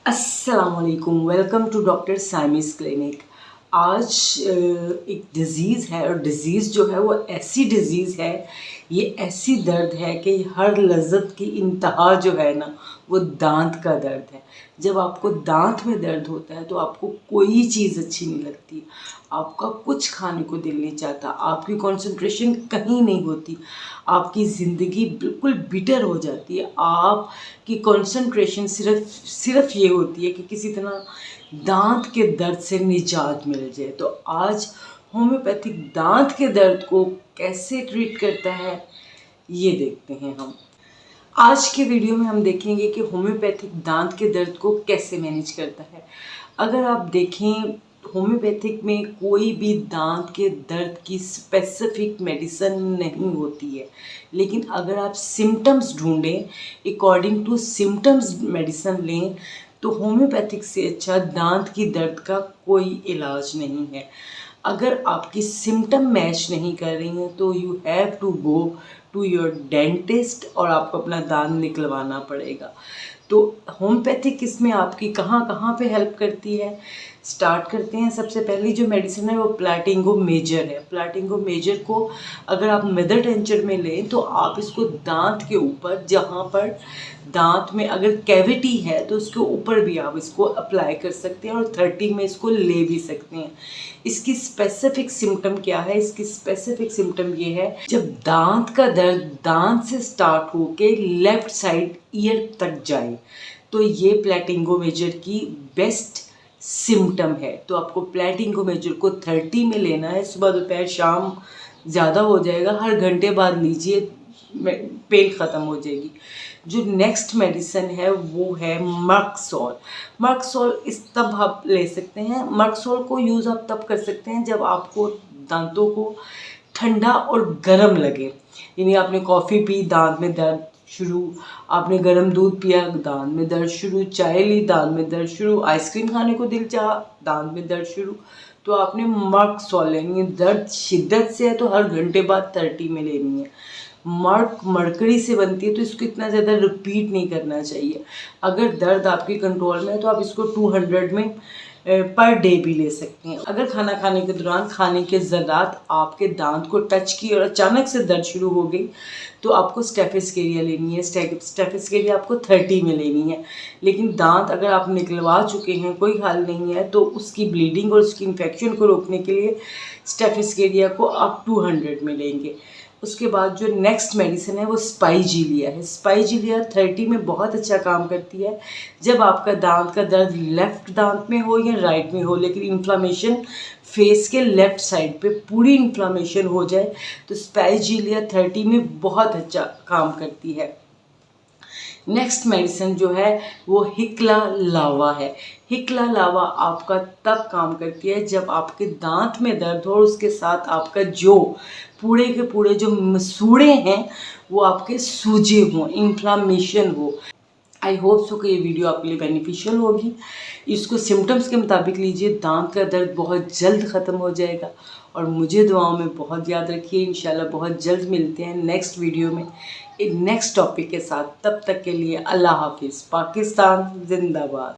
अस्सलामुअलैकुम, welcome to doctor साइमीज़ clinic. आज एक डिज़ीज़ है और डिज़ीज़ जो है वो ऐसी डिज़ीज़ है, ये ऐसी दर्द है कि हर लज़्ज़त की इंतहा जो है ना वो दांत का दर्द है। जब आपको दांत में दर्द होता है तो आपको कोई चीज़ अच्छी नहीं लगती, आपका कुछ खाने को दिल नहीं चाहता, आपकी कंसंट्रेशन कहीं नहीं होती, आपकी ज़िंदगी बिल्कुल बिटर हो जाती है। आपकी कंसंट्रेशन सिर्फ ये होती है कि किसी तरह दांत के दर्द से निजात मिल जाए। तो आज होम्योपैथिक दांत के दर्द को कैसे ट्रीट करता है ये देखते हैं हम। आज के वीडियो में हम देखेंगे कि होम्योपैथिक दांत के दर्द को कैसे मैनेज करता है। अगर आप देखें, होम्योपैथिक में कोई भी दांत के दर्द की स्पेसिफिक मेडिसिन नहीं होती है, लेकिन अगर आप सिम्टम्स ढूंढें, अकॉर्डिंग टू सिम्टम्स मेडिसिन लें, तो होम्योपैथिक से अच्छा दांत की दर्द का कोई इलाज नहीं है। अगर आपकी सिम्टम मैच नहीं कर रही हैं तो you have to go to your dentist और आपको अपना दांत निकलवाना पड़ेगा। तो होम्योपैथिक इसमें आपकी कहाँ कहाँ पे हेल्प करती है, स्टार्ट करते हैं। सबसे पहली जो मेडिसिन है वो प्लैटिंगो मेजर है। प्लैटिंगो मेजर को अगर आप मदर टेंचर में लें तो आप इसको दांत के ऊपर, जहाँ पर दांत में अगर कैविटी है तो उसके ऊपर भी आप इसको अप्लाई कर सकते हैं और 30 में इसको ले भी सकते हैं। इसकी स्पेसिफिक सिम्टम क्या है? इसकी स्पेसिफिक सिम्टम ये है, जब दांत का दर्द दांत से स्टार्ट होके लेफ्ट साइड ईयर तक जाए तो ये प्लैटिंगो मेजर की बेस्ट सिम्टम है। तो आपको प्लैटिंगो मेजर को 30 में लेना है, सुबह दोपहर शाम ज़्यादा हो जाएगा, हर घंटे बाद लीजिए, पेन ख़त्म हो जाएगी। जो नेक्स्ट मेडिसिन है वो है मर्कसोल। मर्कसोल इस तब आप ले सकते हैं, मर्कसोल को यूज़ आप तब कर सकते हैं जब आपको दांतों को ठंडा और गर्म लगे। यानी आपने कॉफ़ी पी, दांत में दर्द शुरू, आपने गर्म दूध पिया, दांत में दर्द शुरू, चाय ली, दांत में दर्द शुरू, आइसक्रीम खाने को दिल चाहा, दांत में दर्द शुरू, तो आपने मर्कसोल लेनी है। दर्द शिद्दत से है तो हर घंटे बाद 30 में लेनी है। मरकरी से बनती है तो इसको इतना ज़्यादा रिपीट नहीं करना चाहिए। अगर दर्द आपके कंट्रोल में है तो आप इसको 200 में पर डे भी ले सकते हैं। अगर खाना खाने के दौरान खाने के ज़रात आपके दांत को टच की और अचानक से दर्द शुरू हो गई तो आपको स्टेफिस्केरिया लेनी है। स्टेफिस्केरिया आपको 30 में लेनी है। लेकिन दांत अगर आप निकलवा चुके हैं, कोई हल नहीं है, तो उसकी ब्लीडिंग और उसकी इन्फेक्शन को रोकने के लिए स्टेफिस्केरिया को आप 200 में लेंगे। उसके बाद जो नेक्स्ट मेडिसिन है वो स्पाइजीलिया है। स्पाइजीलिया 30 में बहुत अच्छा काम करती है जब आपका दांत का दर्द लेफ़्ट दांत में हो या राइट में हो, लेकिन इन्फ्लामेशन फेस के लेफ़्ट साइड पे पूरी इन्फ्लामेशन हो जाए तो स्पाइजीलिया 30 में बहुत अच्छा काम करती है। नेक्स्ट मेडिसिन जो है वो हिकला लावा है। हिकला लावा आपका तब काम करती है जब आपके दांत में दर्द हो और उसके साथ आपका जो पूरे के पूरे जो मसूड़े हैं वो आपके सूजे हों, इन्फ्लामेशन हो। आई होप सो कि ये वीडियो आपके लिए बेनिफिशियल होगी। इसको सिम्टम्स के मुताबिक लीजिए, दांत का दर्द बहुत जल्द ख़त्म हो जाएगा। और मुझे दुआओं में बहुत याद रखिए। इंशाल्लाह बहुत जल्द मिलते हैं नेक्स्ट वीडियो में एक नेक्स्ट टॉपिक के साथ। तब तक के लिए अल्लाह हाफिज़। पाकिस्तान जिंदाबाद।